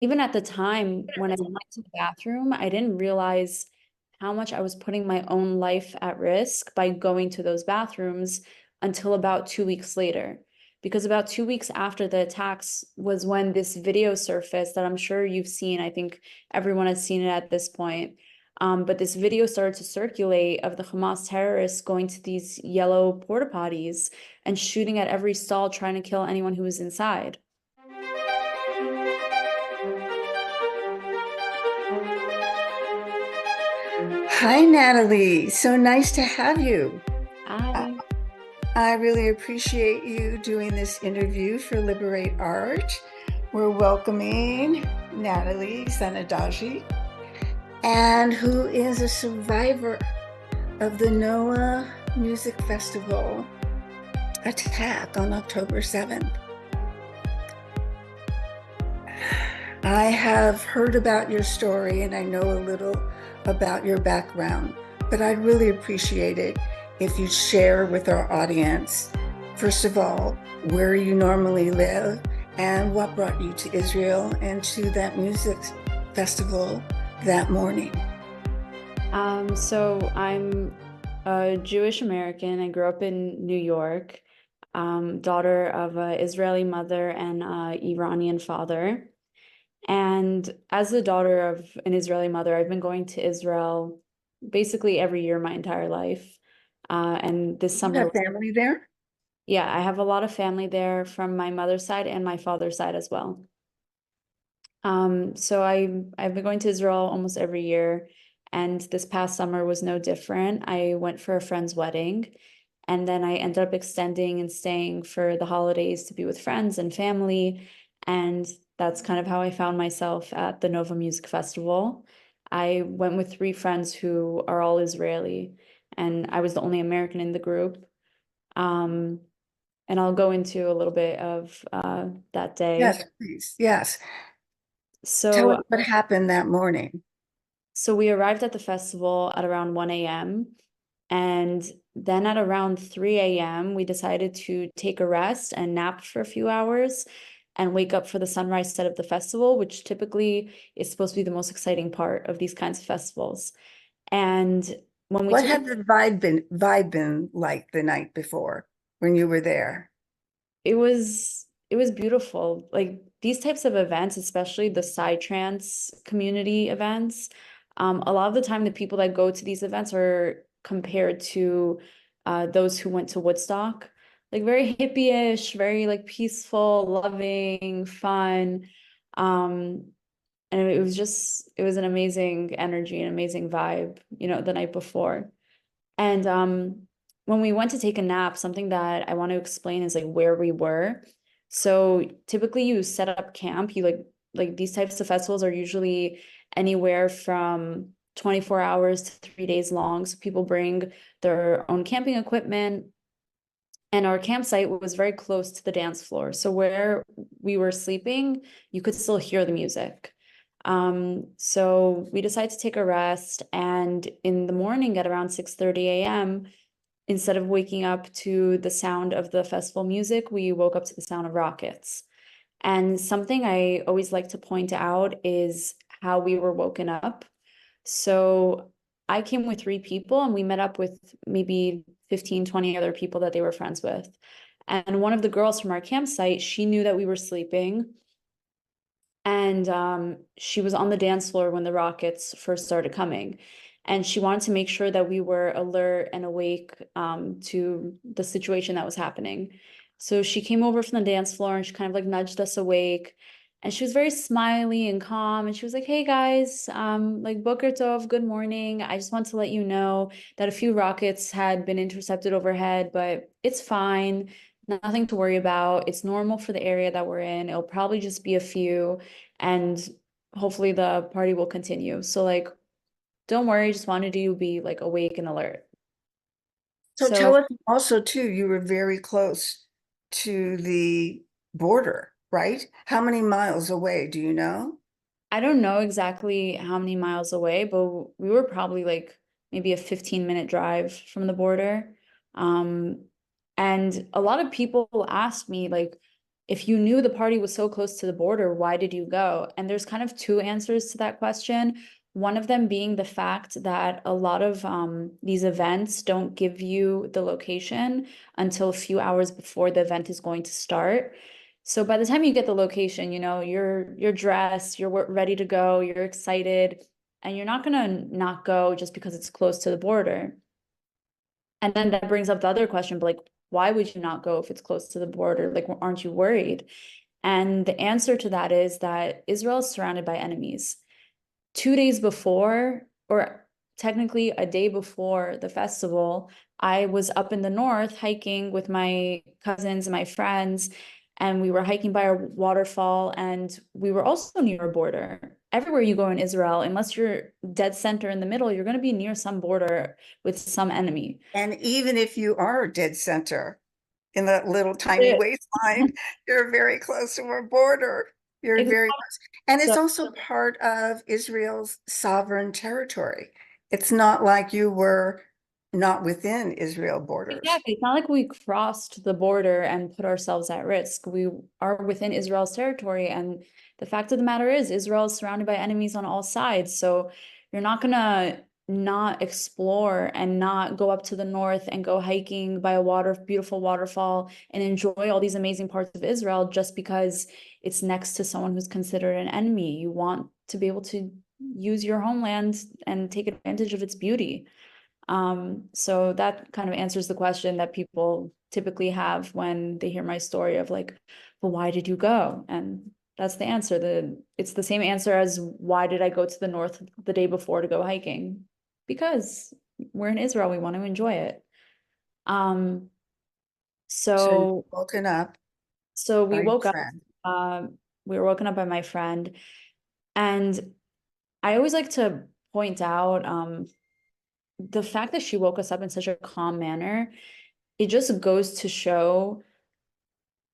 even at the time when I went to the bathroom, I didn't realize how much I was putting my own life at risk by going to those bathrooms until about 2 weeks later. Because about 2 weeks after the attacks was when this video surfaced that I'm sure you've seen. I think everyone has seen it at this point. But this video started to circulate of the Hamas terrorists going to these yellow porta potties and shooting at every stall, trying to kill anyone who was inside. Hi, Natalie. So nice to have you. I I I really appreciate you doing this interview for Liberate Art. We're welcoming Natalie Sanandaji, and who is a survivor of the Noah Music Festival attack on October 7th. I have heard about your story and I know a little about your background, but I'd really appreciate it if you share with our audience, first of all, where you normally live and what brought you to Israel and to that music festival that morning. So I'm a Jewish American. I grew up in New York, daughter of an Israeli mother and an Iranian father. And as the daughter of an Israeli mother, I've been going to Israel basically every year my entire life. And this You summer, have family there? yeah, I have a lot of family there from my mother's side and my father's side as well. So I've been going to Israel almost every year, and this past summer was no different. I went for a friend's wedding, and then I ended up extending and staying for the holidays to be with friends and family, and that's kind of how I found myself at the Nova Music Festival. I went with three friends who are all Israeli, and I was the only American in the group. Um, and I'll go into a little bit of that day. Yes, please. Yes. Tell us So what happened that morning. So we arrived at the festival at around 1 a.m. And then at around 3 a.m., we decided to take a rest and nap for a few hours and wake up for the sunrise set of the festival, which typically is supposed to be the most exciting part of these kinds of festivals. And when we What took had the vibe been like the night before when you were there? it was beautiful. Like these types of events, especially the psytrance community events, a lot of the time the people that go to these events are compared to those who went to Woodstock. Like very hippie-ish, very like peaceful, loving, fun. Um, and it was an amazing energy, an amazing vibe, the night before. And when we went to take a nap, something that I want to explain is like where we were. So typically you set up camp, you like these types of festivals are usually anywhere from 24 hours to 3 days long. So people bring their own camping equipment. And our campsite was very close to the dance floor. So where we were sleeping, you could still hear the music. So we decided to take a rest. And in the morning at around 6:30 a.m., instead of waking up to the sound of the festival music, we woke up to the sound of rockets. And something I always like to point out is how we were woken up. So I came with three people and we met up with maybe 15, 20 other people that they were friends with. And one of the girls from our campsite, she knew that we were sleeping. And she was on the dance floor when the rockets first started coming. And she wanted to make sure that we were alert and awake to the situation that was happening. So she came over from the dance floor and she kind of like nudged us awake. And she was very smiley and calm. And she was like, "Hey guys, like Boker Tov, good morning. I just want to let you know that a few rockets had been intercepted overhead, but it's fine. Nothing to worry about. It's normal for the area that we're in. It'll probably just be a few and hopefully the party will continue. So like, don't worry, just wanted you to be like awake and alert." So So tell us also too, you were very close to the border, right? How many miles away, do you know? I don't know exactly how many miles away, but we were probably like maybe a 15-minute drive from the border. Um, and a lot of people asked me like, if you knew the party was so close to the border, why did you go? And there's kind of two answers to that question. One of them being the fact that a lot of these events don't give you the location until a few hours before the event is going to start. So by the time you get the location, you know, you're dressed, you're ready to go, you're excited, and you're not gonna not go just because it's close to the border. And then that brings up the other question, but like, why would you not go if it's close to the border? Like, aren't you worried? And the answer to that is that Israel is surrounded by enemies. 2 days before, or technically a day before the festival, I was up in the north hiking with my cousins and my friends, and we were hiking by a waterfall, and we were also near a border. Everywhere you go in Israel, unless you're dead center in the middle, you're going to be near some border with some enemy. And even if you are dead center in that little tiny waistline, you're very close to a border. You're very Exactly. close. And it's So also part of Israel's sovereign territory. It's not like you were not within Israel borders. exactly. It's not like we crossed the border and put ourselves at risk. We are within Israel's territory. And the fact of the matter is, Israel is surrounded by enemies on all sides. So you're not gonna not explore and not go up to the north and go hiking by a beautiful waterfall and enjoy all these amazing parts of Israel just because it's next to someone who's considered an enemy. You want to be able to use your homeland and take advantage of its beauty. So that kind of answers the question that people typically have when they hear my story of like, well, why did you go? And that's the answer. It's the same answer as why did I go to the north the day before to go hiking? Because we're in Israel, we want to enjoy it. Um, So you've so woken up so we by your woke up, friend. we were woken up by my friend, and I always like to point out the fact that she woke us up in such a calm manner, it just goes to show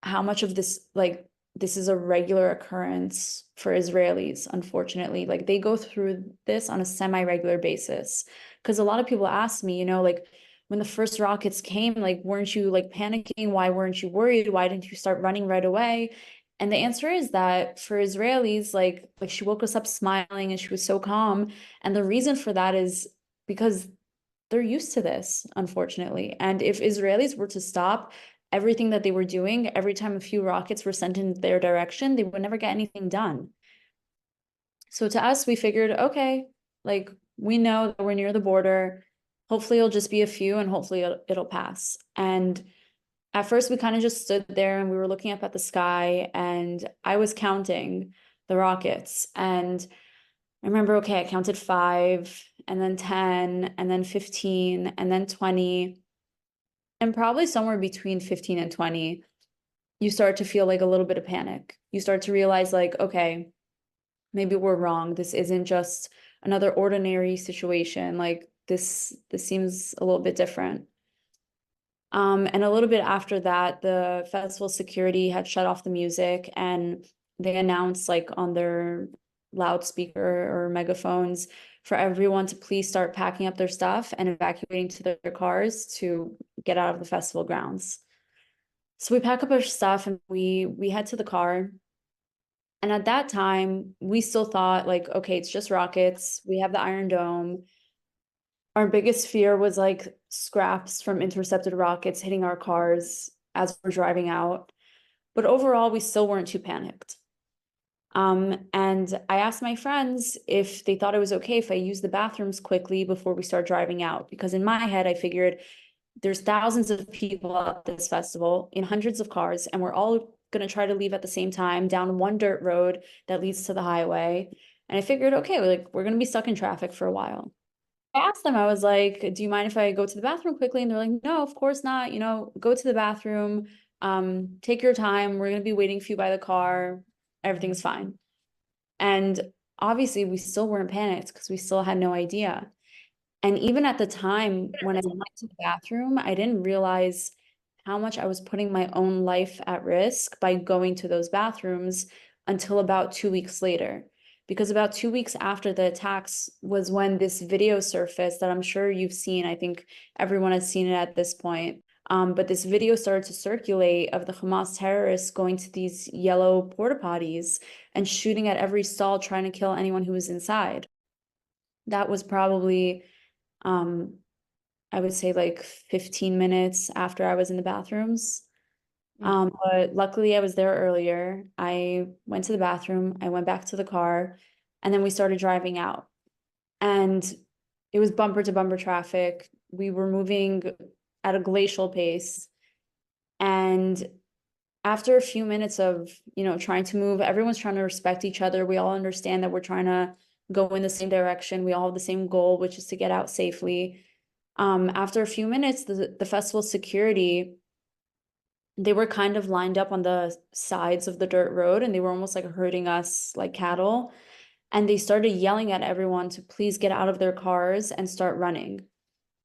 how much of this, like, this is a regular occurrence for Israelis, unfortunately. Like, they go through this on a semi-regular basis. Because a lot of people ask me, you know, like, when the first rockets came, like, weren't you like panicking? Why weren't you worried? Why didn't you start running right away? And the answer is that for Israelis, like she woke us up smiling and she was so calm. And the reason for that is because they're used to this, unfortunately. And if Israelis were to stop everything that they were doing, every time a few rockets were sent in their direction, they would never get anything done. So to us, we figured, okay, like we know that we're near the border. Hopefully it'll just be a few and hopefully it'll pass. And at first we kind of just stood there and we were looking up at the sky and I was counting the rockets. And I remember, okay, I counted 5 and then 10 and then 15 and then 20. And probably somewhere between 15 and 20, you start to feel like a little bit of panic. You start to realize, like, okay, maybe we're wrong. This isn't just another ordinary situation. Like this seems a little bit different. And a little bit after that, the festival security had shut off the music and they announced like on their loudspeaker or megaphones for everyone to please start packing up their stuff and evacuating to their cars to get out of the festival grounds. So we pack up our stuff and we head to the car. And at that time, we still thought like, okay, it's just rockets. We have the Iron Dome. Our biggest fear was like scraps from intercepted rockets hitting our cars as we're driving out. But overall, we still weren't too panicked. And I asked my friends if they thought it was okay if I used the bathrooms quickly before we start driving out. Because in my head, I figured there's thousands of people at this festival in hundreds of cars, and we're all going to try to leave at the same time down one dirt road that leads to the highway. And I figured, okay, we're going to be stuck in traffic for a while. I asked them, I was like, do you mind if I go to the bathroom quickly? And they're like, no, of course not. You know, go to the bathroom, take your time. We're going to be waiting for you by the car. Everything's fine. And obviously, we still weren't panicked because we still had no idea. And even at the time when I went to the bathroom, I didn't realize how much I was putting my own life at risk by going to those bathrooms until about 2 weeks later. Because about 2 weeks after the attacks was when this video surfaced that I'm sure you've seen. I think everyone has seen it at this point, But this video started to circulate of the Hamas terrorists going to these yellow porta potties and shooting at every stall, trying to kill anyone who was inside. That was probably, I would say, like 15 minutes after I was in the bathrooms. But luckily I was there earlier. I went to the bathroom, I went back to the car, and then we started driving out. And it was bumper to bumper traffic. We were moving at a glacial pace. And after a few minutes of, trying to move, everyone's trying to respect each other. We all understand that we're trying to go in the same direction. We all have the same goal, which is to get out safely. After a few minutes, the festival security, they were kind of lined up on the sides of the dirt road, and they were almost like herding us like cattle. And they started yelling at everyone to please get out of their cars and start running.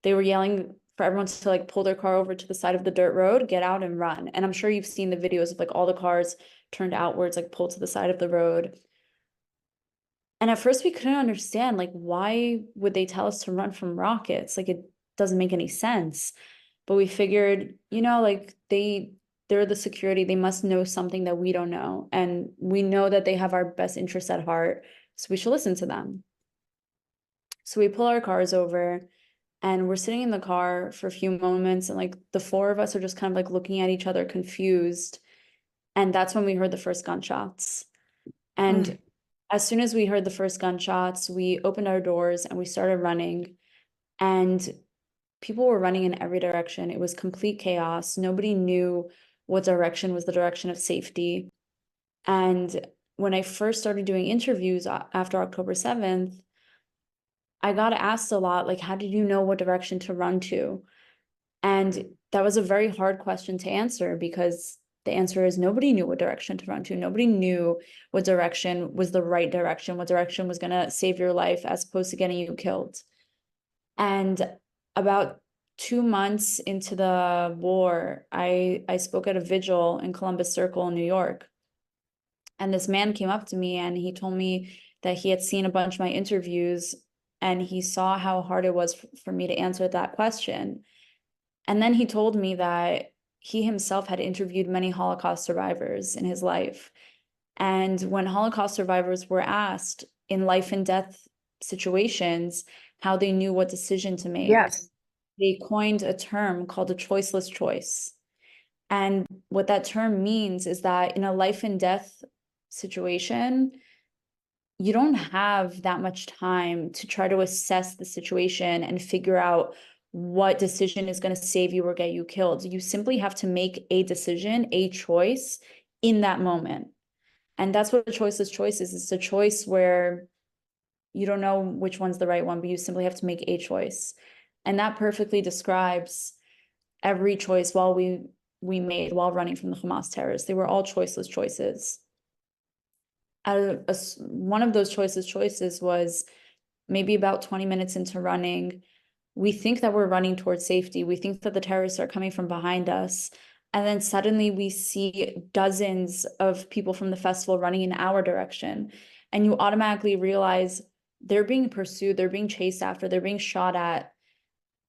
They were yelling for everyone to like pull their car over to the side of the dirt road, get out and run. And I'm sure you've seen the videos of like all the cars turned outwards, like pulled to the side of the road. And at first we couldn't understand, like, why would they tell us to run from rockets? Like, it doesn't make any sense. But we figured, like they're the security, they must know something that we don't know. And we know that they have our best interests at heart, so we should listen to them. So we pull our cars over and we're sitting in the car for a few moments, and like the four of us are just kind of like looking at each other confused. And that's when we heard the first gunshots. And as soon as we heard the first gunshots, we opened our doors and we started running. And people were running in every direction. It was complete chaos. Nobody knew what direction was the direction of safety. And when I first started doing interviews after October 7th, I got asked a lot, like, how did you know what direction to run to? And that was a very hard question to answer, because the answer is nobody knew what direction to run to. Nobody knew what direction was the right direction, what direction was going to save your life as opposed to getting you killed. And about 2 months into the war, I spoke at a vigil in Columbus Circle in New York. And this man came up to me and he told me that he had seen a bunch of my interviews and he saw how hard it was for me to answer that question. And then he told me that he himself had interviewed many Holocaust survivors in his life. And when Holocaust survivors were asked in life and death situations how they knew what decision to make, Yes. they coined a term called a choiceless choice. And what that term means is that in a life and death situation, you don't have that much time to try to assess the situation and figure out what decision is going to save you or get you killed. You simply have to make a decision, a choice in that moment. And that's what a choiceless choice is. It's a choice where you don't know which one's the right one, but you simply have to make a choice. And that perfectly describes every choice we made while running from the Hamas terrorists. They were all choiceless choices. One of those choices was maybe about 20 minutes into running. We think that we're running towards safety. We think that the terrorists are coming from behind us. And then suddenly we see dozens of people from the festival running in our direction. And you automatically realize they're being pursued, they're being chased after, they're being shot at,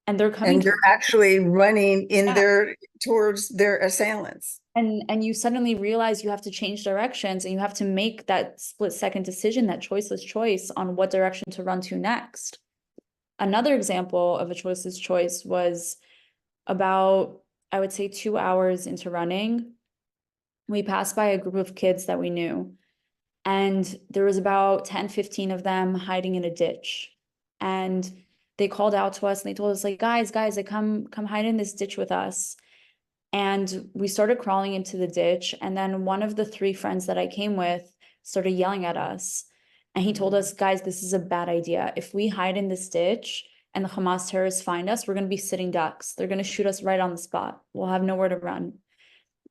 and they're coming And you're actually running in yeah. towards their assailants. And you suddenly realize you have to change directions and you have to make that split-second decision, that choiceless choice on what direction to run to next. Another example of a choiceless choice was about, I would say, 2 hours into running. We passed by a group of kids that we knew, and there was about 10, 15 of them hiding in a ditch. And they called out to us and they told us, like, guys, like, come hide in this ditch with us. And we started crawling into the ditch. And then one of the three friends that I came with started yelling at us. And he told us, guys, this is a bad idea. If we hide in this ditch and the Hamas terrorists find us, we're going to be sitting ducks. They're going to shoot us right on the spot. We'll have nowhere to run.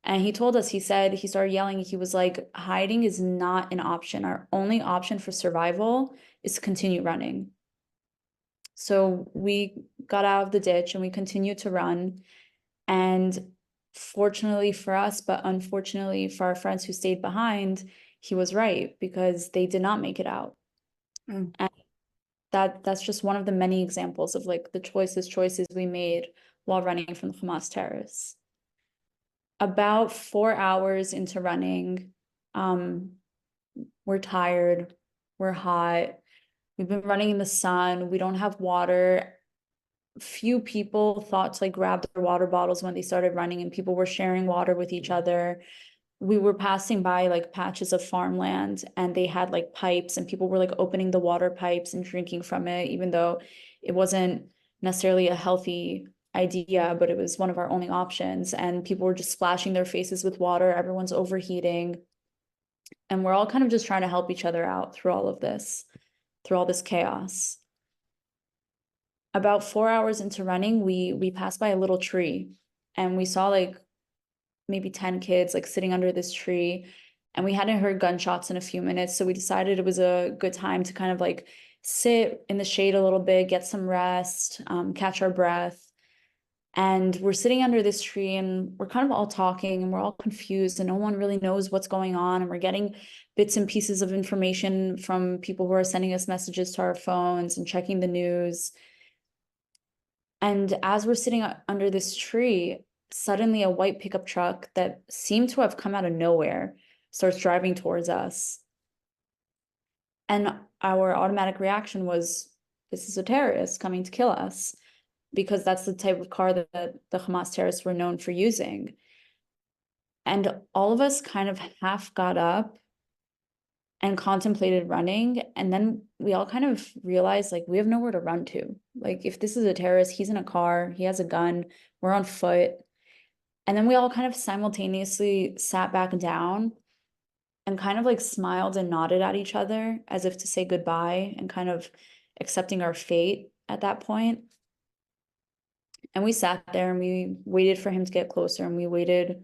And he told us, he said, he started yelling. He was like, hiding is not an option. Our only option for survival is to continue running. So we got out of the ditch and we continued to run. And fortunately for us, but unfortunately for our friends who stayed behind, he was right, because they did not make it out. And that's just one of the many examples of like the choices we made while running from the Hamas terrorists. About 4 hours into running, we're tired, we're hot, we've been running in the sun, we don't have water. Few people thought to like grab their water bottles when they started running, and people were sharing water with each other. We were passing by like patches of farmland, and they had like pipes, and people were like opening the water pipes and drinking from it, even though it wasn't necessarily a healthy idea, but it was one of our only options. And people were just splashing their faces with water. Everyone's overheating. And we're all kind of just trying to help each other out through all of this, through all this chaos. About 4 hours into running, we passed by a little tree, and we saw like maybe 10 kids like sitting under this tree, and we hadn't heard gunshots in a few minutes, so we decided it was a good time to kind of like sit in the shade a little bit, get some rest, catch our breath. And we're sitting under this tree, and we're kind of all talking, and we're all confused, and no one really knows what's going on, and we're getting bits and pieces of information from people who are sending us messages to our phones and checking the news. And as we're sitting under this tree, suddenly a white pickup truck that seemed to have come out of nowhere starts driving towards us. And our automatic reaction was, this is a terrorist coming to kill us, because that's the type of car that the Hamas terrorists were known for using. And all of us kind of half got up and contemplated running. And then we all kind of realized like we have nowhere to run to. Like if this is a terrorist, he's in a car, he has a gun, we're on foot. And then we all kind of simultaneously sat back down and kind of like smiled and nodded at each other as if to say goodbye and kind of accepting our fate at that point. And we sat there and we waited for him to get closer, and we waited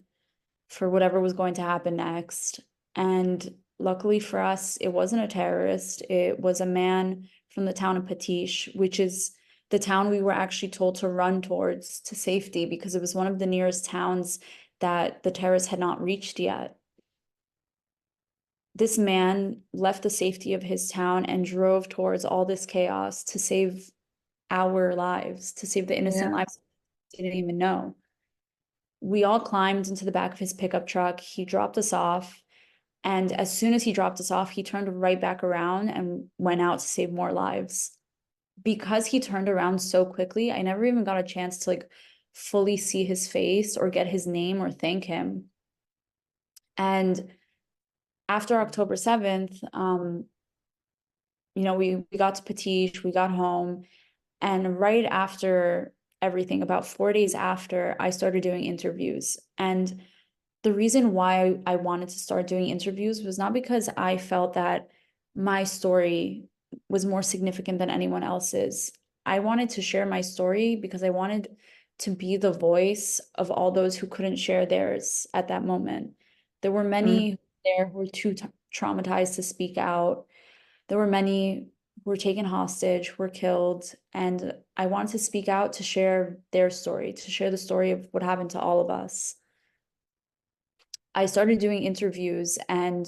for whatever was going to happen next. And luckily for us, it wasn't a terrorist. It was a man from the town of Patish, which is the town we were actually told to run towards to safety, because it was one of the nearest towns that the terrorists had not reached yet. This man left the safety of his town and drove towards all this chaos to save our lives, to save the innocent Yeah. lives we didn't even know. We all climbed into the back of his pickup truck. He dropped us off. And as soon as he dropped us off, he turned right back around and went out to save more lives. Because he turned around so quickly, I never even got a chance to like fully see his face or get his name or thank him. And after October 7th, we got to Patish, we got home, and right after everything, about 4 days after, I started doing interviews. And the reason why I wanted to start doing interviews was not because I felt that my story was more significant than anyone else's. I wanted to share my story because I wanted to be the voice of all those who couldn't share theirs at that moment. There were many there who were too traumatized to speak out. There were many who were taken hostage, were killed, and I wanted to speak out to share their story, to share the story of what happened to all of us. I started doing interviews, and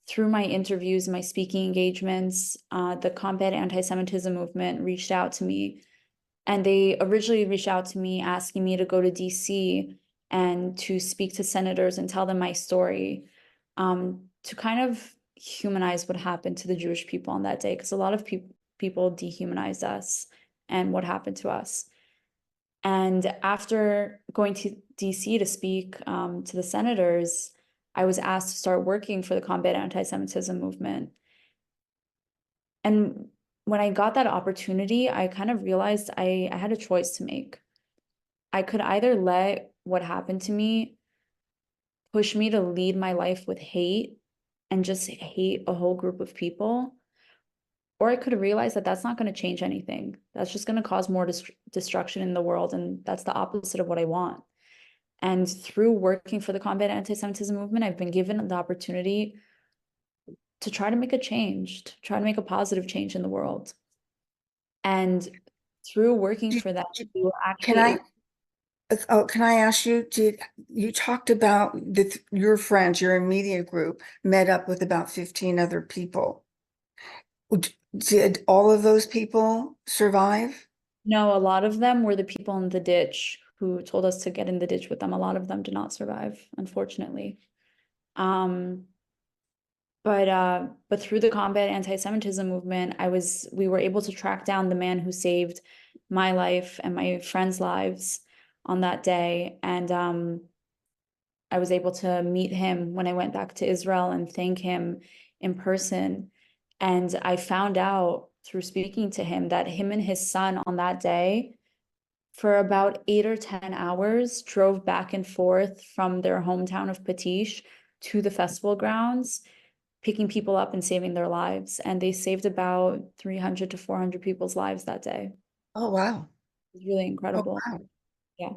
through my interviews, my speaking engagements, the Combat Anti-Semitism movement reached out to me. And they originally reached out to me asking me to go to DC and to speak to senators and tell them my story, to kind of humanize what happened to the Jewish people on that day, because a lot of people dehumanized us and what happened to us. And after going to DC to speak to the senators, I was asked to start working for the Combat Anti-Semitism movement. And when I got that opportunity, I kind of realized I had a choice to make. I could either let what happened to me push me to lead my life with hate and just hate a whole group of people, or I could realize that that's not going to change anything. That's just going to cause more destruction in the world, and that's the opposite of what I want. And through working for the Combat Anti-Semitism movement, I've been given the opportunity to try to make a change, to try to make a positive change in the world. And through working Did, for that, did- we were can actually I can I ask you, did you talked about that your friends, your immediate group met up with about 15 other people? Did all of those people survive? no, a lot of them were the people in the ditch who told us to get in the ditch with them. A lot of them did not survive, unfortunately. Um, but through the combat anti-Semitism movement, we were able to track down the man who saved my life and my friends' lives on that day. And I was able to meet him when I went back to Israel and thank him in person. And I found out through speaking to him that him and his son on that day, for about 8 or 10 hours, drove back and forth from their hometown of Patish to the festival grounds, picking people up and saving their lives. And they saved about 300 to 400 people's lives that day. Oh, wow. It was really Oh, incredible. wow. Yeah.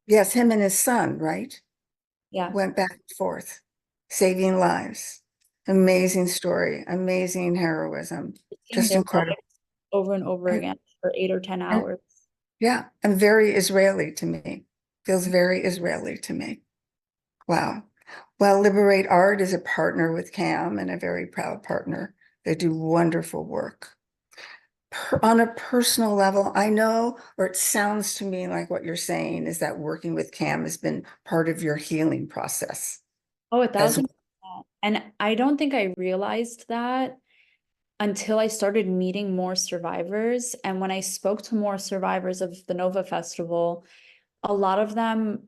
Yes, him and his son, right? Yeah. Went back and forth, saving lives. Amazing story, amazing heroism, Seeing just their incredible. lives over and over And, again for 8 or 10 and hours. yeah, and very Israeli to me. Feels very Israeli to me. Wow. Well, Liberate Art is a partner with CAM and a very proud partner. They do wonderful work. On a personal level, I know, or it sounds to me like what you're saying is that working with CAM has been part of your healing process Oh, a as well. 1000%. And I don't think I realized that until I started meeting more survivors. And when I spoke to more survivors of the Nova Festival, a lot of them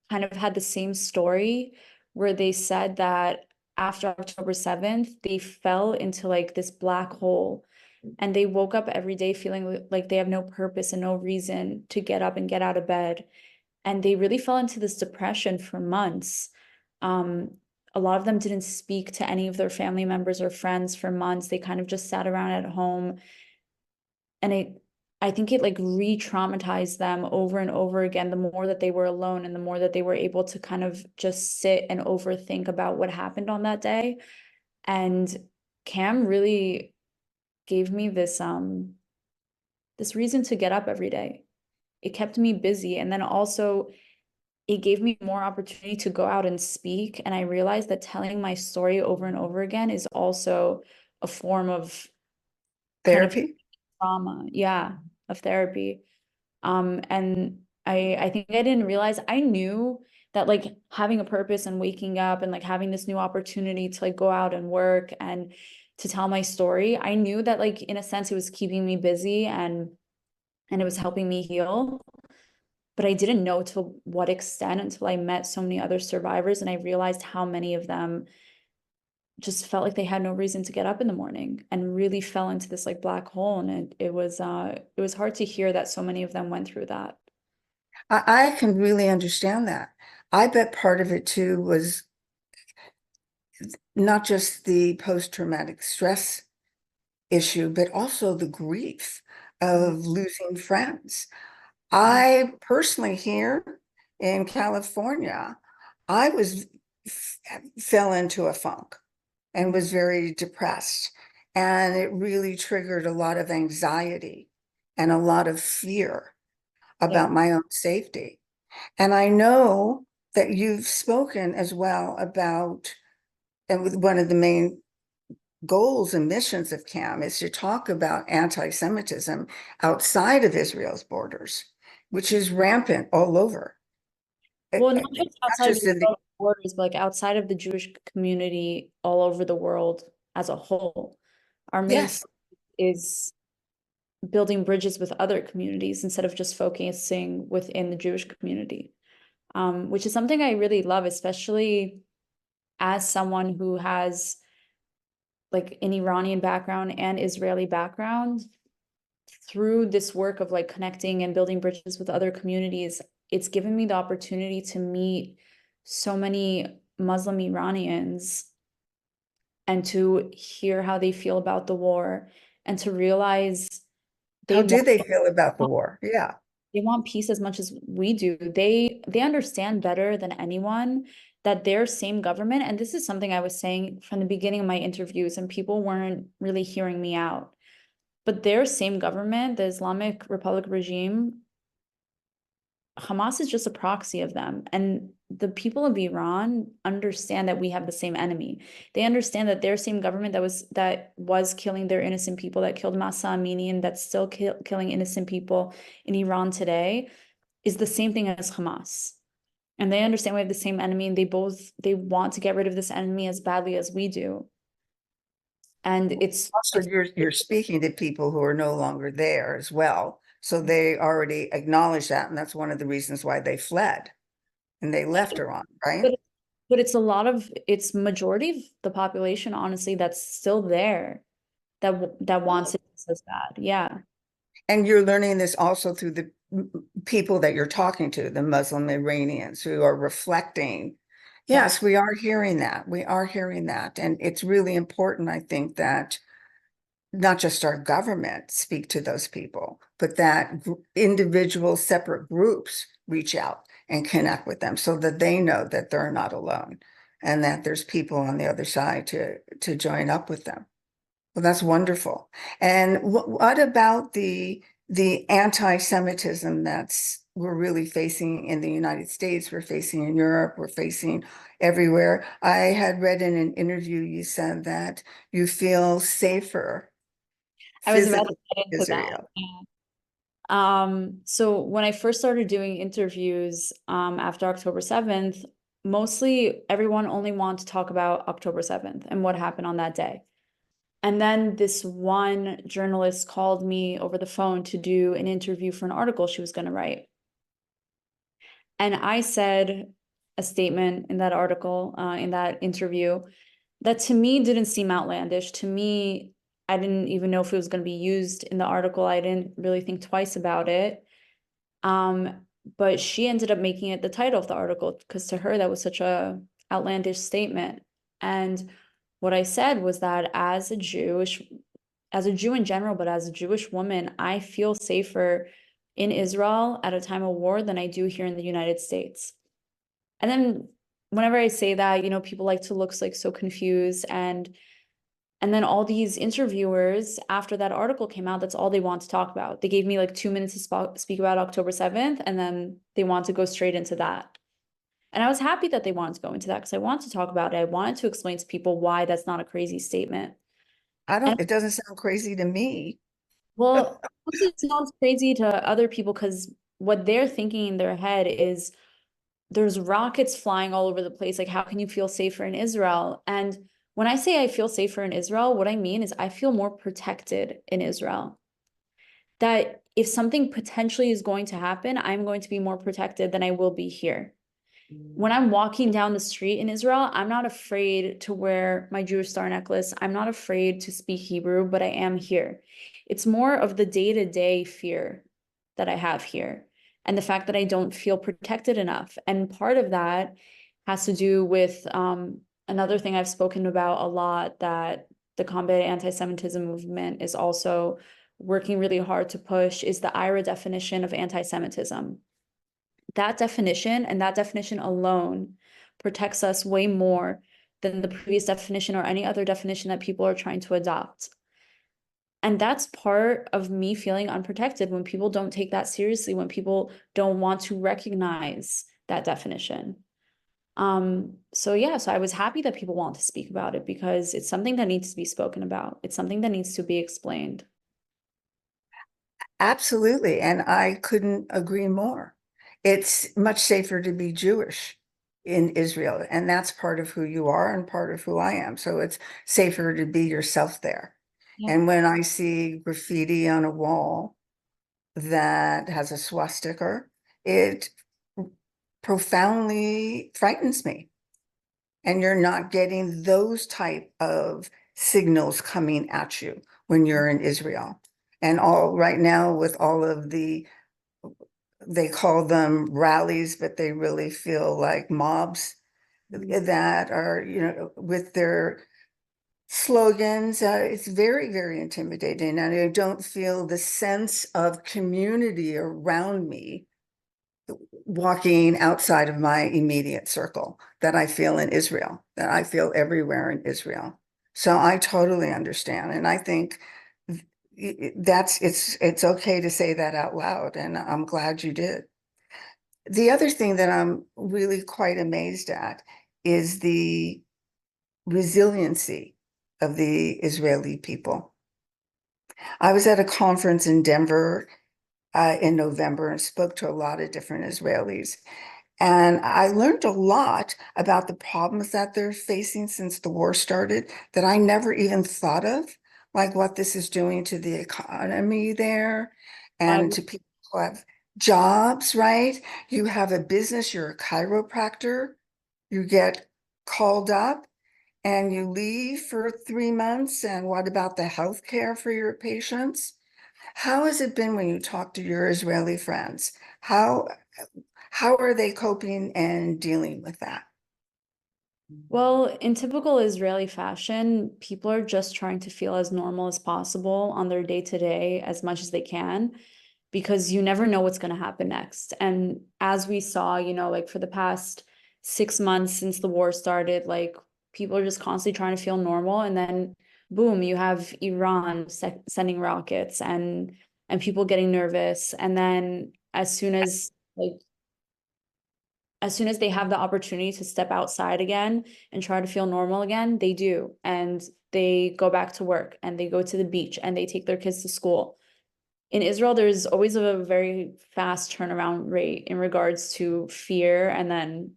kind of had the same story where they said that after October 7th, they fell into like this black hole and they woke up every day feeling like they have no purpose and no reason to get up and get out of bed. And they really fell into this depression for months. Um, a lot of them didn't speak to any of their family members or friends for months. They kind of just sat around at home. And I think it like re-traumatized them over and over again, the more that they were alone and the more that they were able to kind of just sit and overthink about what happened on that day. And Cam really gave me this reason to get up every day. It kept me busy. And then also it gave me more opportunity to go out and speak. And I realized that telling my story over and over again is also a form of kind of Therapy? trauma, yeah, of therapy. And I think I didn't realize I knew that like having a purpose and waking up and like having this new opportunity to like go out and work and to tell my story, I knew that like in a sense it was keeping me busy and it was helping me heal. But I didn't know to what extent until I met so many other survivors and I realized how many of them just felt like they had no reason to get up in the morning and really fell into this like black hole. And it was hard to hear that so many of them went through that. I can really understand that. I bet part of it too was not just the post-traumatic stress issue, but also the grief Mhm. of losing friends. Mhm. I personally here in California, I was fell into a funk and was very depressed. And it really triggered a lot of anxiety and a lot of fear Yeah. about my own safety. And I know that you've spoken as well about, and with one of the main goals and missions of CAM is to talk about anti-Semitism outside of Israel's borders, which is rampant all over. Well, not Not just outside of just in the, Israel's borders, but like outside of the Jewish community all over the world as a whole. Our main yes. focus is building bridges with other communities instead of just focusing within the Jewish community, which is something I really love, especially as someone who has like an Iranian background and Israeli background. Through this work of like connecting and building bridges with other communities, it's given me the opportunity to meet so many Muslim Iranians and to hear how they feel about the war and to realize How they do want they feel about the war? Yeah. they want peace as much as we do. They understand better than anyone that their same government, and this is something I was saying from the beginning of my interviews, and people weren't really hearing me out. But their same government, the Islamic Republic regime, Hamas is just a proxy of them. And the people of Iran understand that we have the same enemy. They understand that their same government that was killing their innocent people, that killed Masa Amini, and that's still killing innocent people in Iran today. is the same thing as Hamas. And they understand we have the same enemy, and they want to get rid of this enemy as badly as we do. And Also, it's you're speaking to people who are no longer there as well. So they already acknowledge that, and that's one of the reasons why they fled and they left Iran, right? but it's a lot of it's majority of the population, honestly, that's still there that wants it so bad. Yeah. And you're learning this also through the people that you're talking to, the Muslim Iranians who are reflecting. Yeah. Yes, we are hearing that. We are hearing that. And it's really important, I think, that not just our government speak to those people, but that individual separate groups reach out and connect with them so that they know that they're not alone and that there's people on the other side to join up with them. Well, that's wonderful. And what about the anti-Semitism that's we're really facing in the United States, we're facing in Europe, we're facing everywhere? I had read in an interview you said that you feel safer I was about to physically get in into that. Israel. So when I first started doing interviews, after October 7th, mostly everyone only wanted to talk about October 7th and what happened on that day. And then this one journalist called me over the phone to do an interview for an article she was going to write. And I said a statement in that article, in that interview, that to me didn't seem outlandish. To me, I didn't even know if it was going to be used in the article. I didn't really think twice about it. But she ended up making it the title of the article because to her that was such a outlandish statement. And what I said was that as a Jew in general, but as a Jewish woman, I feel safer in Israel at a time of war than I do here in the United States. And then whenever I say that, people like to look like so confused, and then all these interviewers after that article came out, that's all they want to talk about. They gave me like 2 minutes to speak about October 7th, and then they want to go straight into that. And I was happy that they wanted to go into that because I wanted to talk about it. I wanted to explain to people why that's not a crazy statement. I And don't, it doesn't sound crazy to me. well, it sounds crazy to other people because what they're thinking in their head is there's rockets flying all over the place. Like, how can you feel safer in Israel? And when I say I feel safer in Israel, what I mean is I feel more protected in Israel. That if something potentially is going to happen, I'm going to be more protected than I will be here. When I'm walking down the street in Israel, I'm not afraid to wear my Jewish star necklace. I'm not afraid to speak Hebrew, but I am here. It's more of the day-to-day fear that I have here and the fact that I don't feel protected enough. And part of that has to do with another thing I've spoken about a lot, that the Combat Anti-Semitism movement is also working really hard to push, is the IRA definition of anti-Semitism. That definition and that definition alone protects us way more than the previous definition or any other definition that people are trying to adopt. And that's part of me feeling unprotected when people don't take that seriously, when people don't want to recognize that definition. So yeah, so I was happy that people want to speak about it because it's something that needs to be spoken about. It's something that needs to be explained. Absolutely. And I couldn't agree more. It's much safer to be Jewish in Israel, and that's part of who you are and part of who I am. So it's safer to be yourself there. Yeah. And when I see graffiti on a wall that has a swastika, it profoundly frightens me. And you're not getting those type of signals coming at you when you're in Israel. And all right now with all of they call them rallies, but they really feel like mobs that are, with their slogans. It's very, very intimidating. And I don't feel the sense of community around me walking outside of my immediate circle that I feel in Israel, that I feel everywhere in Israel. So I totally understand. And I think it's okay to say that out loud. And I'm glad you did. The other thing that I'm really quite amazed at is the resiliency of the Israeli people. I was at a conference in Denver in November and spoke to a lot of different Israelis. And I learned a lot about the problems that they're facing since the war started that I never even thought of, like what this is doing to the economy there and to people who have jobs, right? You have a business, you're a chiropractor, you get called up and you leave for 3 months. And what about the health care for your patients? How has it been when you talk to your Israeli friends? How are they coping and dealing with that? Well, in typical Israeli fashion, people are just trying to feel as normal as possible on their day to day as much as they can, because you never know what's going to happen next. And as we saw, like for the past 6 months since the war started, like people are just constantly trying to feel normal. And then boom, you have Iran sending rockets and people getting nervous. And then as soon as they have the opportunity to step outside again and try to feel normal again, they do. And they go back to work and they go to the beach and they take their kids to school. In Israel, there's always a very fast turnaround rate in regards to fear and then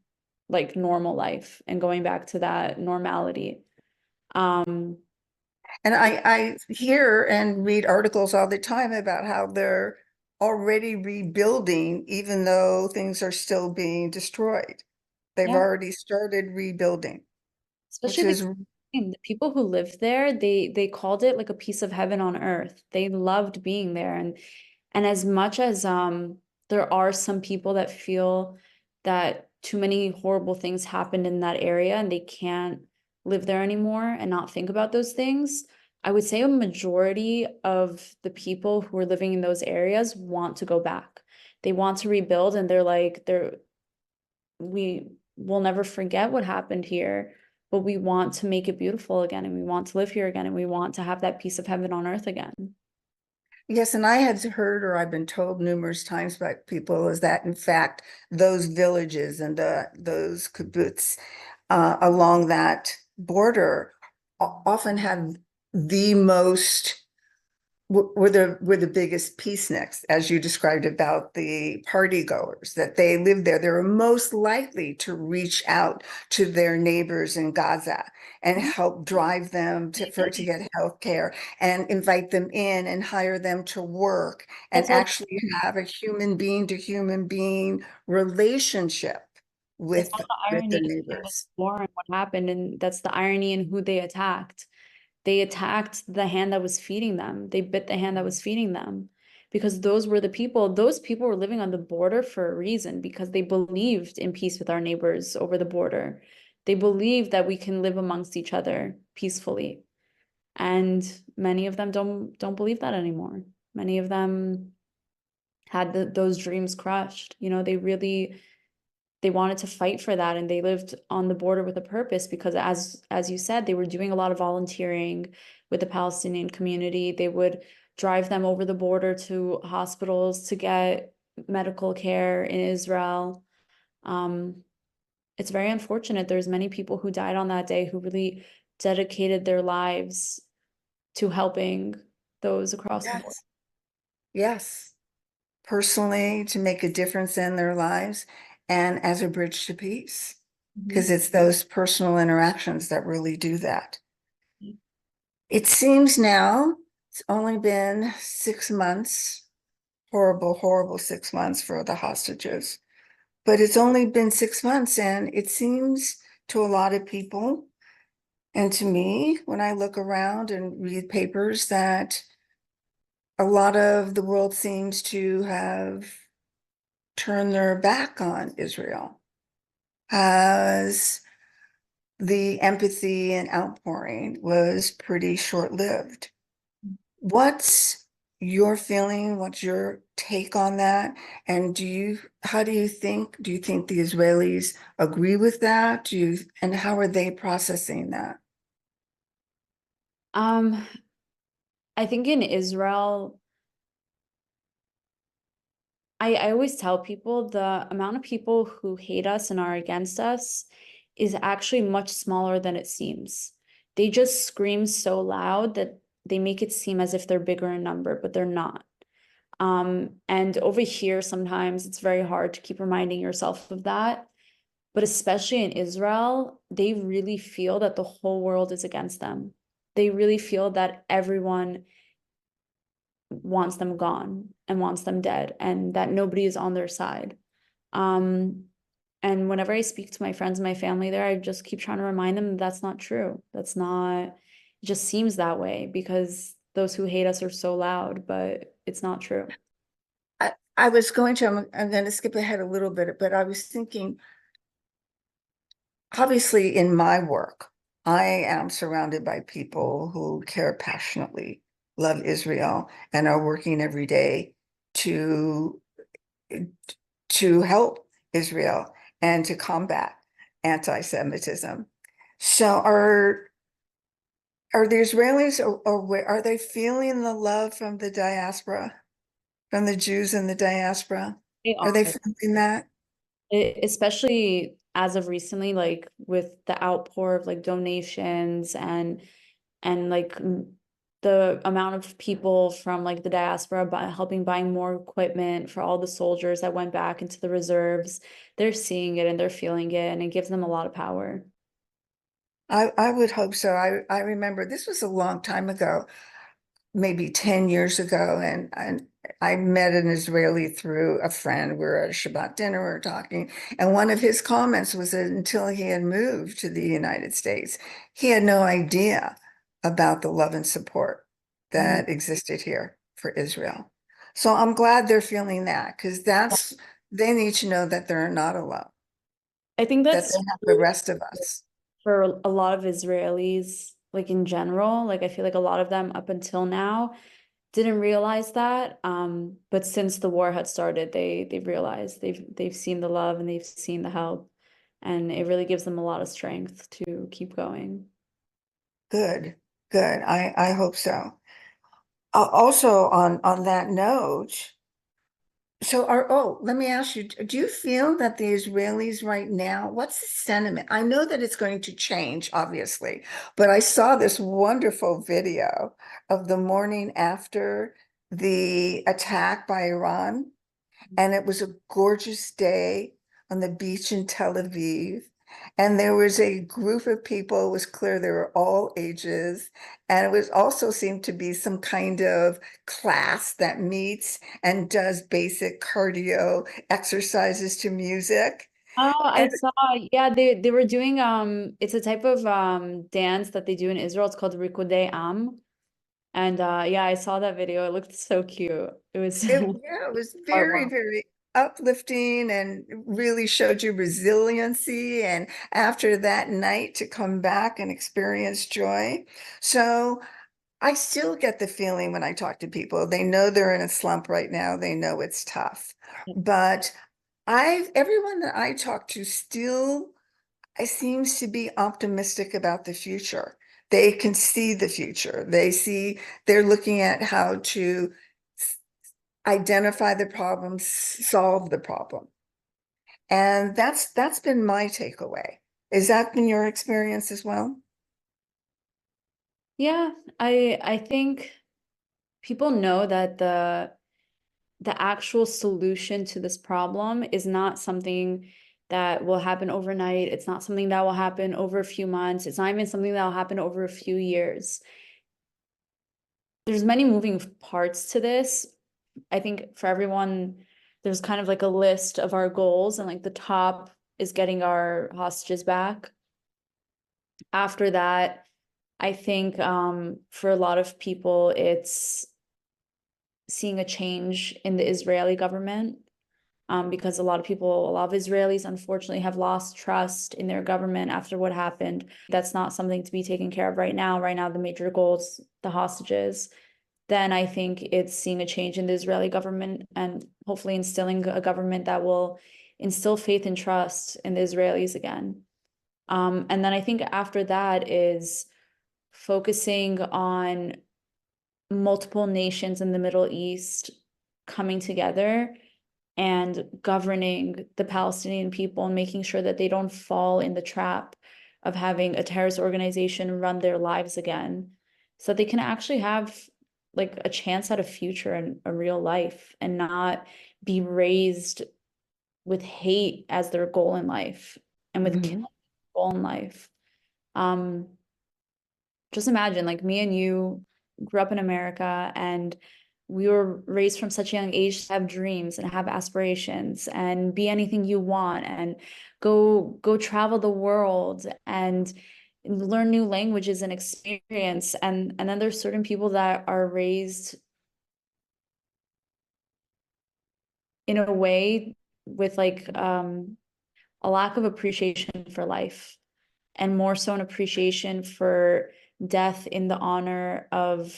like normal life and going back to that normality. Um, And I hear and read articles all the time about how they're already rebuilding, even though things are still being destroyed. They've yeah, already started rebuilding, which especially is, the people who lived there, they called it like a piece of heaven on earth. They loved being there. And as much as there are some people that feel that too many horrible things happened in that area and they can't live there anymore and not think about those things, I would say a majority of the people who are living in those areas want to go back. They want to rebuild and we will never forget what happened here, but we want to make it beautiful again and we want to live here again and we want to have that piece of heaven on earth again. yes, and I had heard or I've been told numerous times by people is that in fact those villages and those kibbutz along that border often have the most were the biggest peaceniks, as you described about the party goers, that they live there. They're most likely to reach out to their neighbors in Gaza and help drive them to get health care and invite them in and hire them to work and That's all. actually have a human being to human being relationship That's with all the their irony in this neighbors. war and what happened, and that's the irony in who they attacked. They attacked the hand that was feeding them. They bit the hand that was feeding them because those people were living on the border for a reason because they believed in peace with our neighbors over the border. They believed that we can live amongst each other peacefully. And many of them don't believe that anymore. Many of them had those dreams crushed. They wanted to fight for that and they lived on the border with a purpose because as you said, they were doing a lot of volunteering with the Palestinian community. They would drive them over the border to hospitals to get medical care in Israel. Um, it's very unfortunate. There's many people who died on that day who really dedicated their lives to helping those across the border. Yes, yes. Personally, to make a difference in their lives and as a bridge to peace, because Mhm. it's those personal interactions that really do that. It seems now it's only been 6 months, horrible, horrible 6 months for the hostages, but it's only been 6 months, and it seems to a lot of people and to me, when I look around and read papers, that a lot of the world seems to have turned their back on Israel as the empathy and outpouring was pretty short-lived. What's your feeling? What's your take on that? And do you think the Israelis agree with that? And how are they processing that? Um, I think in Israel, I always tell people the amount of people who hate us and are against us is actually much smaller than it seems. They just scream so loud that they make it seem as if they're bigger in number, but they're not. And over here, sometimes it's very hard to keep reminding yourself of that. But especially in Israel, they really feel that the whole world is against them. They really feel that everyone wants them gone and wants them dead, and that nobody is on their side. Um, and whenever I speak to my friends and my family there, I just keep trying to remind them that that's not true. That's not, it just seems that way because those who hate us are so loud, but it's not true. I was going to, I'm going to skip ahead a little bit, but I was thinking, obviously, in my work, I am surrounded by people who care passionately, love Israel, and are working every day to to help Israel and to combat anti-Semitism. So are the Israelis or are they feeling the love from the diaspora, from the Jews in the diaspora? They Are they are. feeling that? Especially as of recently, like with the outpour of like donations and like the amount of people from like the diaspora helping buying more equipment for all the soldiers that went back into the reserves. They're seeing it and they're feeling it, and it gives them a lot of power. I would hope so. I remember this was a long time ago, maybe 10 years ago, and I met an Israeli through a friend. We were at a Shabbat dinner, we were talking, and one of his comments was that until he had moved to the United States, he had no idea about the love and support Mhm. that existed here for Israel. So I'm glad they're feeling that because they need to know that they're not alone, I think that they that's have the rest of us. for a lot of Israelis, like in general. Like I feel like a lot of them up until now didn't realize that. But since the war had started, they've realized they've seen the love and they've seen the help, and it really gives them a lot of strength to keep going. Good, good. I hope so. Also on that note, so let me ask you, do you feel that the Israelis right now, what's the sentiment? I know that it's going to change, obviously, but I saw this wonderful video of the morning after the attack by Iran. And it was a gorgeous day on the beach in Tel Aviv. And there was a group of people, it was clear they were all ages. And it was also seemed to be some kind of class that meets and does basic cardio exercises to music. Oh, I And saw, yeah, they were doing it's a type of dance that they do in Israel. It's called Rikudei Am. And yeah, I saw that video. It looked so cute. It was yeah, it was very, heartwarming. very uplifting and really showed you resiliency. And after that night to come back and experience joy. So I still get the feeling when I talk to people, they know they're in a slump right now. They know it's tough. But everyone that I talk to still it seems to be optimistic about the future. They can see the future. They're looking at how to identify the problems, solve the problem. And that's been my takeaway. Has that been your experience as well? Yeah, I think people know that the actual solution to this problem is not something that will happen overnight. It's not something that will happen over a few months. It's not even something that will happen over a few years. There's many moving parts to this. I think for everyone, there's kind of like a list of our goals, and like the top is getting our hostages back. After that, I think for a lot of people, it's seeing a change in the Israeli government, because a lot of people, a lot of Israelis, unfortunately, have lost trust in their government after what happened. That's not something to be taken care of right now. Right now, the major goals, the hostages. Then I think it's seeing a change in the Israeli government and hopefully instilling a government that will instill faith and trust in the Israelis again. And then I think after that is focusing on multiple nations in the Middle East coming together and governing the Palestinian people and making sure that they don't fall in the trap of having a terrorist organization run their lives again, so they can actually have like a chance at a future and a real life and not be raised with hate as their goal in life and with killing Mhm. goal in life. Um, just imagine like me and you grew up in America and we were raised from such a young age to have dreams and have aspirations and be anything you want and go travel the world and learn new languages and experience and then there's certain people that are raised in a way with like a lack of appreciation for life and more so an appreciation for death in the honor of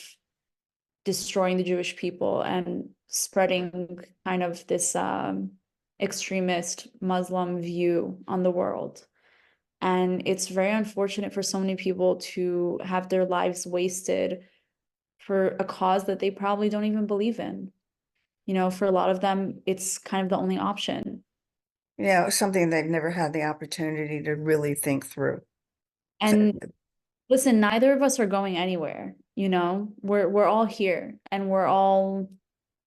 destroying the Jewish people and spreading kind of this extremist Muslim view on the world. And it's very unfortunate for so many people to have their lives wasted for a cause that they probably don't even believe in. You know, for a lot of them, it's kind of the only option. Something they've never had the opportunity to really think through. So, And listen, neither of us are going anywhere, you know? We're all here and we're all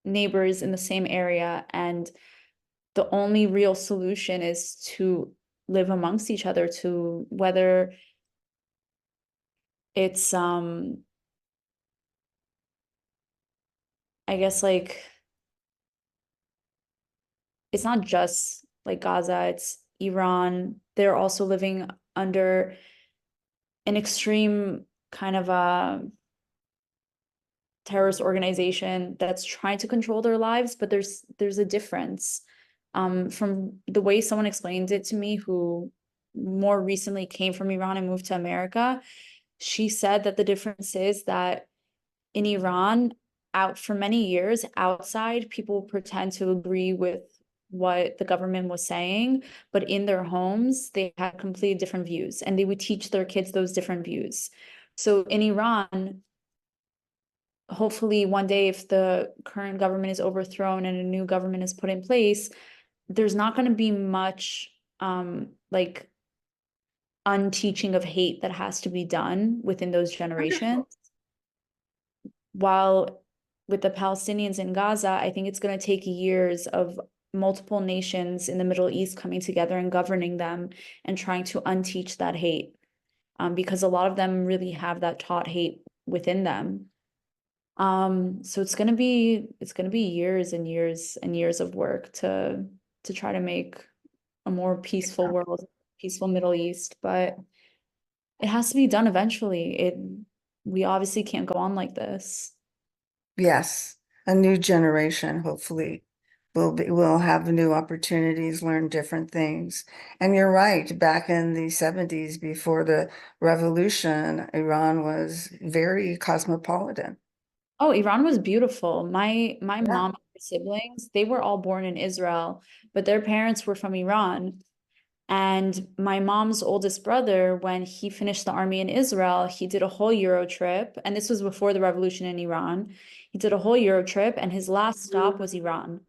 neighbors in the same area and the only real solution is to live amongst each other to whether it's I guess like it's not just like Gaza, it's Iran. They're also living under an extreme kind of a terrorist organization that's trying to control their lives, but there's a difference. From the way someone explained it to me, who more recently came from Iran and moved to America, she said that the difference is that in Iran, out for many years, outside, people pretend to agree with what the government was saying, but in their homes, they had completely different views, and they would teach their kids those different views. So in Iran, hopefully one day if the current government is overthrown and a new government is put in place, there's not going to be much like unteaching of hate that has to be done within those generations. wonderful. While with the Palestinians in Gaza, I think it's going to take years of multiple nations in the Middle East coming together and governing them and trying to unteach that hate. Because a lot of them really have that taught hate within them. So it's gonna be years and years and years of work to try to make a more peaceful world, peaceful Middle East, but it has to be done eventually. We obviously can't go on like this. Yes, a new generation hopefully will have new opportunities, learn different things. And you're right, back in the 70s before the revolution, Iran was very cosmopolitan. Oh, Iran was beautiful. My Yeah. mom and her siblings, they were all born in Israel, but their parents were from Iran. And my mom's oldest brother, when he finished the army in Israel, he did a whole Euro trip. And this was before the revolution in Iran. He did a whole Euro trip, and his last stop was Iran.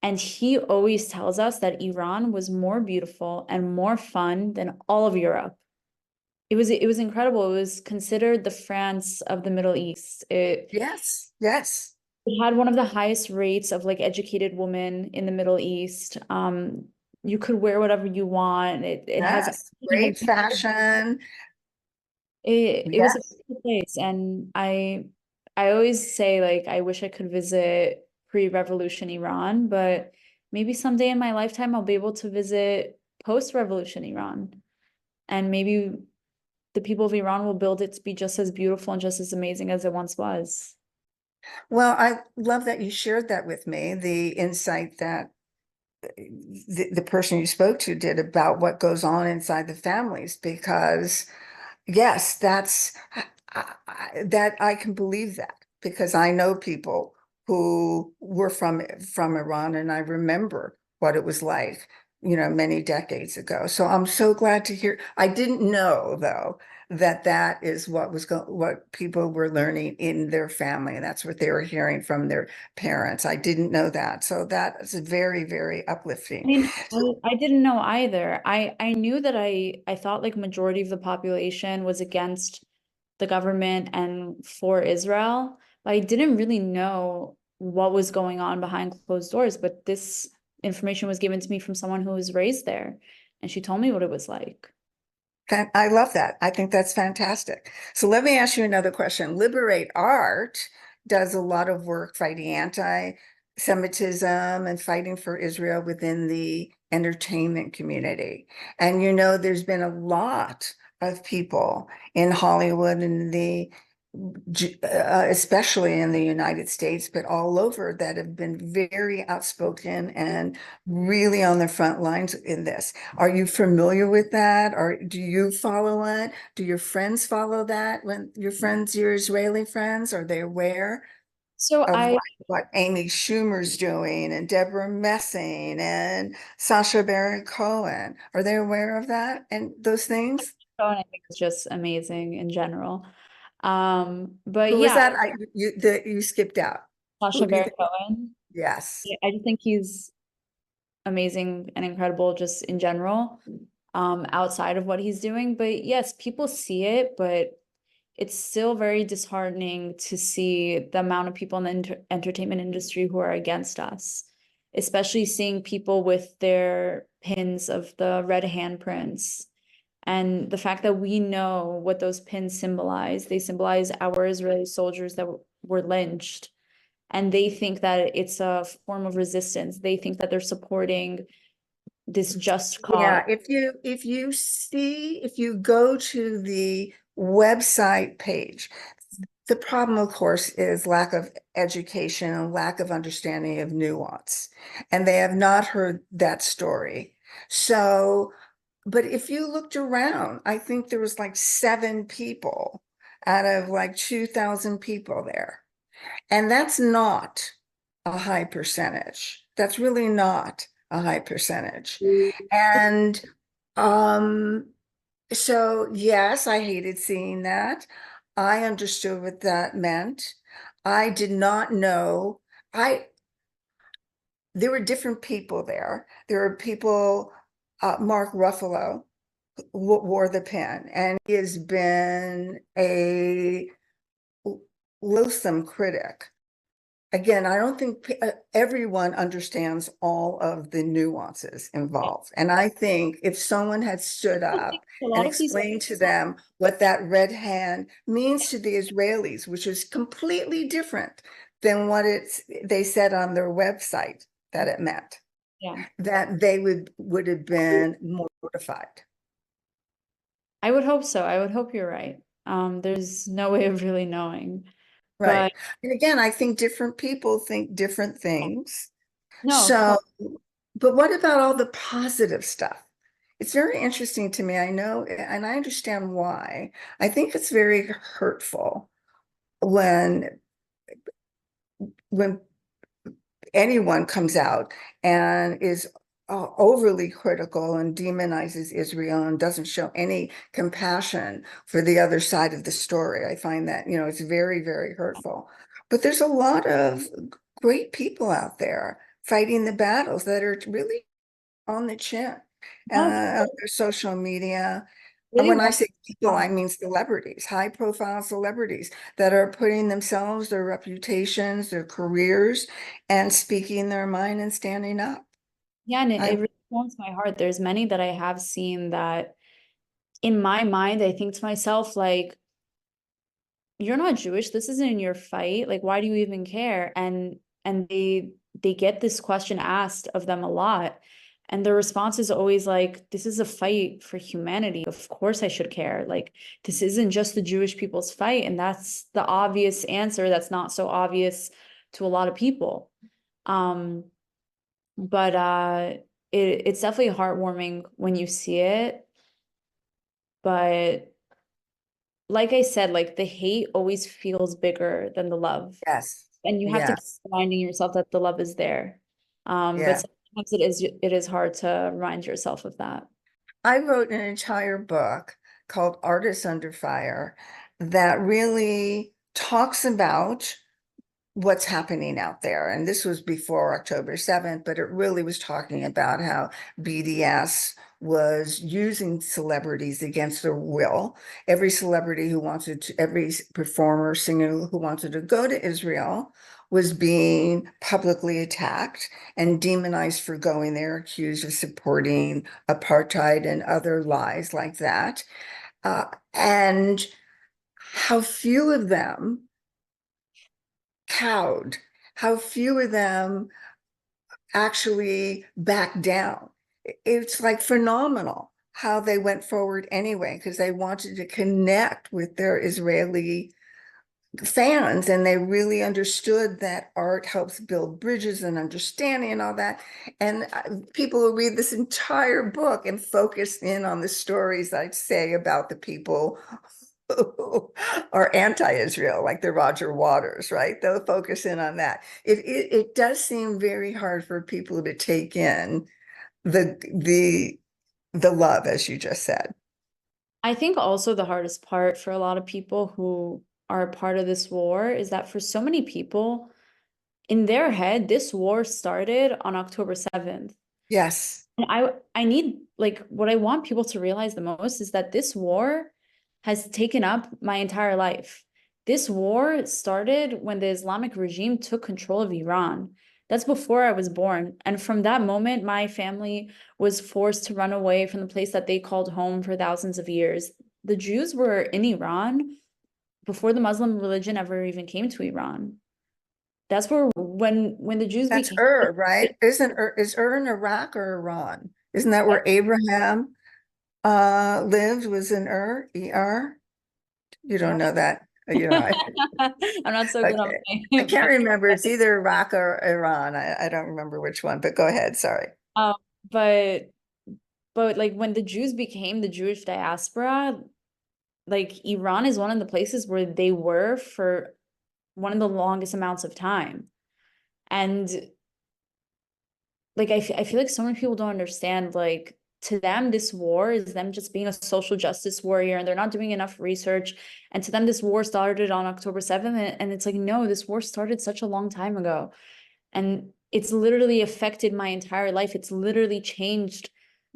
And he always tells us that Iran was more beautiful and more fun than all of Europe. It was incredible. It was considered the France of the Middle East. Yes, yes, It had one of the highest rates of like educated women in the Middle East. You could wear whatever you want. It has yes. Great fashion. it was a Yes. beautiful place, and I always say like I wish I could visit pre-revolution Iran, but maybe someday in my lifetime I'll be able to visit post-revolution Iran, and maybe the people of Iran will build it to be just as beautiful and just as amazing as it once was. Well, I love that you shared that with me, the insight that the person you spoke to did about what goes on inside the families, because yes, that I can believe that because I know people who were from Iran and I remember what it was like, many decades ago. So I'm so glad to hear. I didn't know though that that is what people were learning in their family, and that's what they were hearing from their parents. I didn't know that. So that is very, very I uplifting. mean, So I didn't know either. I knew that I thought like majority of the population was against the government and for Israel, I didn't really know what was going on behind closed doors, but this information was given to me from someone who was raised there, and she told me what it was like. I love that. I think that's fantastic. So let me ask you another question. Liberate Art does a lot of work fighting anti-Semitism and fighting for Israel within the entertainment community. And there's been a lot of people in Hollywood and especially in the United States, but all over, that have been very outspoken and really on the front lines in this. Are you familiar with that? Or do you follow it? Do your friends follow that? When your Israeli friends, are they aware So of I what Amy Schumer's doing and Deborah Messing and Sasha Baron Cohen? Are they aware of that and those things? and I think it's just amazing in general. But Who was yeah, that? You skipped out. Who Sasha do you Baron think? Cohen. Yes. I just think he's amazing and incredible just in general, outside of what he's doing. But yes, people see it, but it's still very disheartening to see the amount of people in the entertainment industry who are against us, especially seeing people with their pins of the red handprints. And the fact that we know what those pins symbolize, they symbolize our Israeli soldiers that were lynched. And they think that it's a form of resistance. They think that they're supporting this just cause. Yeah, if you go to the website page, the problem, of course, is lack of education and lack of understanding of nuance. And they have not heard that story. So, but if you looked around, I think there was like 7 people out of like 2,000 people there. And that's not a high percentage. That's really not a high percentage. And um, so yes, I hated seeing that. I understood what that meant. I did not know. I There were different people there. There were people, Mark Ruffalo wore the pin, and he has been a loathsome critic. Again, I don't think everyone understands all of the nuances Yeah. involved. And I think if someone had stood I think up a and lot of these, explained to them what that red hand means to the Israelis, which is completely different than what they said on their website that it meant, yeah, that they would have been mortified. I would hope so. I would hope you're right. There's no way of really knowing. Right. But And again, I think different people think different things. no, of So, course. but what about all the positive stuff? It's very interesting to me. I know, and I understand why. I think it's very hurtful when when anyone comes out and is overly critical and demonizes Israel and doesn't show any compassion for the other side of the story. I find that, it's very, very hurtful. But there's a lot of great people out there fighting the battles that are really on the chin, No, of on their social media. And really when I one. say people, I mean celebrities, high profile celebrities that are putting themselves, their reputations, their careers, and speaking their mind and standing up. Yeah, and it I really warms my heart. There's many that I have seen that in my mind, I think to myself, like, you're not Jewish. This isn't your fight. Like, why do you even care? And they get this question asked of them a lot. And the response is always like, this is a fight for humanity. Of course I should care. Like, this isn't just the Jewish people's fight. And that's the obvious answer that's not so obvious to a lot of people. Um, but it's definitely heartwarming when you see it. But like I said, like the hate always feels bigger than the love. Yes, And you have to keep yes, reminding yourself that the love is there. But yeah. sometimes it is hard to remind yourself of that. I wrote an entire book called Artists Under Fire that really talks about what's happening out there. And this was before October 7th, but it really was talking about how BDS was using celebrities against their will. Every celebrity who wanted to, every performer, singer who wanted to go to Israel was being publicly attacked and demonized for going there, accused of supporting apartheid and other lies like that. And how few of them cowed, how few of them actually backed down. It's like phenomenal how they went forward anyway, because they wanted to connect with their Israeli fans and they really understood that art helps build bridges and understanding and all that. And people will read this entire book and focus in on the stories I'd say about the people who are anti-Israel, like the Roger Waters, right? They'll focus in on that. It does seem very hard for people to take in the love, as you just said. I think also the hardest part for a lot of people who are a part of this war is that for so many people, in their head, this war started on October 7th. Yes, And I need, like, what I want people to realize the most is that this war has taken up my entire life. This war started when the Islamic regime took control of Iran. That's before I was born. And from that moment, my family was forced to run away from the place that they called home for thousands of years. The Jews were in Iran before the Muslim religion ever even came to Iran. That's where when the Jews that's became Ur, right? Is Ur in Iraq or Iran? Isn't that where Abraham lived, was in Ur? You don't know that. You know, I'm not so good on okay. I my can't remember. It's either Iraq or Iran. I don't remember which one, but go ahead. Sorry. um, but like when the Jews became the Jewish diaspora, like Iran is one of the places where they were for one of the longest amounts of time. And like I feel like so many people don't understand, like to them this war is them just being a social justice warrior and they're not doing enough research. And to them this war started on October 7th, and it's like, no, this war started such a long time ago. And it's literally affected my entire life. It's literally changed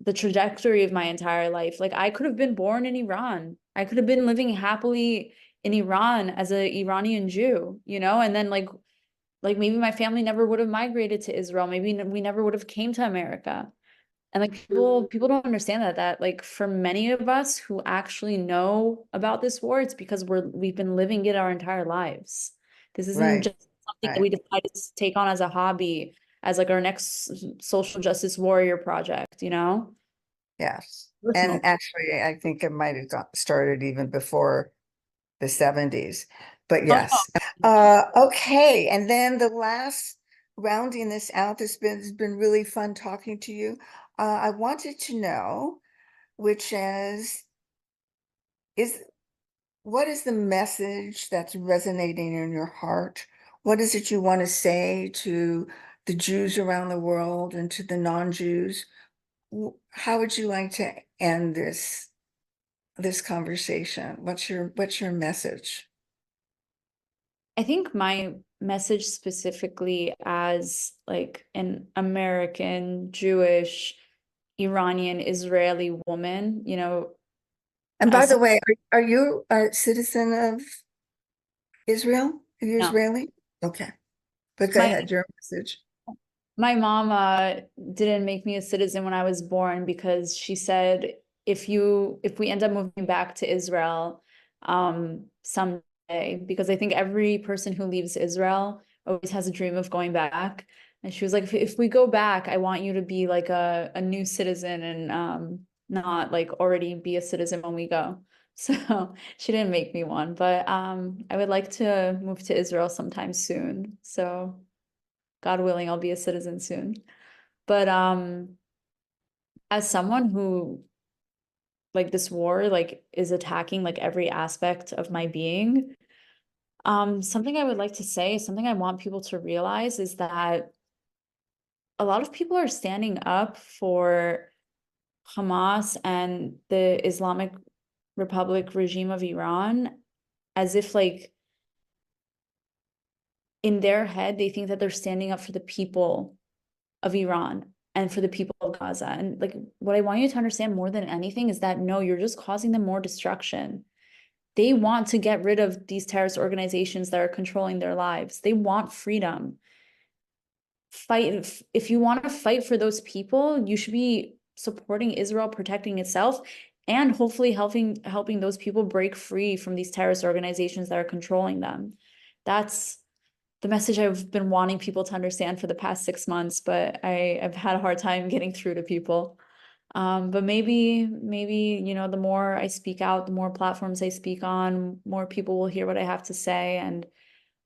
the trajectory of my entire life. Like I could have been born in Iran. I could have been living happily in Iran as an Iranian Jew, you know, and then like maybe my family never would have migrated to Israel. Maybe we never would have came to America. And like people don't understand that like for many of us who actually know about this war, it's because we've been living it our entire lives. This isn't Right, just something that we right. decided to take on as a hobby, as like our next social justice warrior project, you know? Yes. And Personal. actually, I think it might have started even before the 70s. But Oh yes. no. Okay. And then the last, rounding this out, has been really fun talking to you. I wanted to know, which is what is the message that's resonating in your heart? What is it you want to say to the Jews around the world and to the non-Jews? How would you like to end this conversation? What's your message? I think my message specifically as like an American, Jewish, Iranian, Israeli woman, you know, And by as the way, are you a citizen of Israel? Are you no, Israeli? Okay, but go my ahead, your message. my mom didn't make me a citizen when I was born because she said if we end up moving back to Israel someday, because I think every person who leaves Israel always has a dream of going back. And she was like, if we go back, I want you to be like a new citizen and not like already be a citizen when we go. So she didn't make me one, but I would like to move to Israel sometime soon. So God willing, I'll be a citizen soon. But as someone who like this war like is attacking like every aspect of my being, something I would like to say, something I want people to realize is that a lot of people are standing up for Hamas and the Islamic Republic regime of Iran as if like in their head they think that they're standing up for the people of Iran. and for the people of Gaza. And like what I want you to understand more than anything is that no, you're just causing them more destruction. They want to get rid of these terrorist organizations that are controlling their lives. They want freedom. Fight if you want to fight for those people, you should be supporting Israel protecting itself and hopefully helping those people break free from these terrorist organizations that are controlling them. That's the message I've been wanting people to understand for the past 6 months, but I've had a hard time getting through to people. But maybe, the more I speak out, the more platforms I speak on, more people will hear what I have to say, and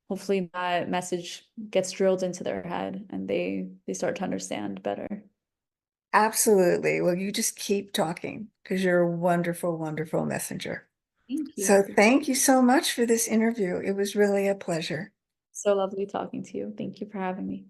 hopefully that message gets drilled into their head and they start to understand better. Absolutely. Well, you just keep talking because you're a wonderful, wonderful messenger. Thank you. So thank you so much for this interview. It was really a pleasure. So lovely talking to you. Thank you for having me.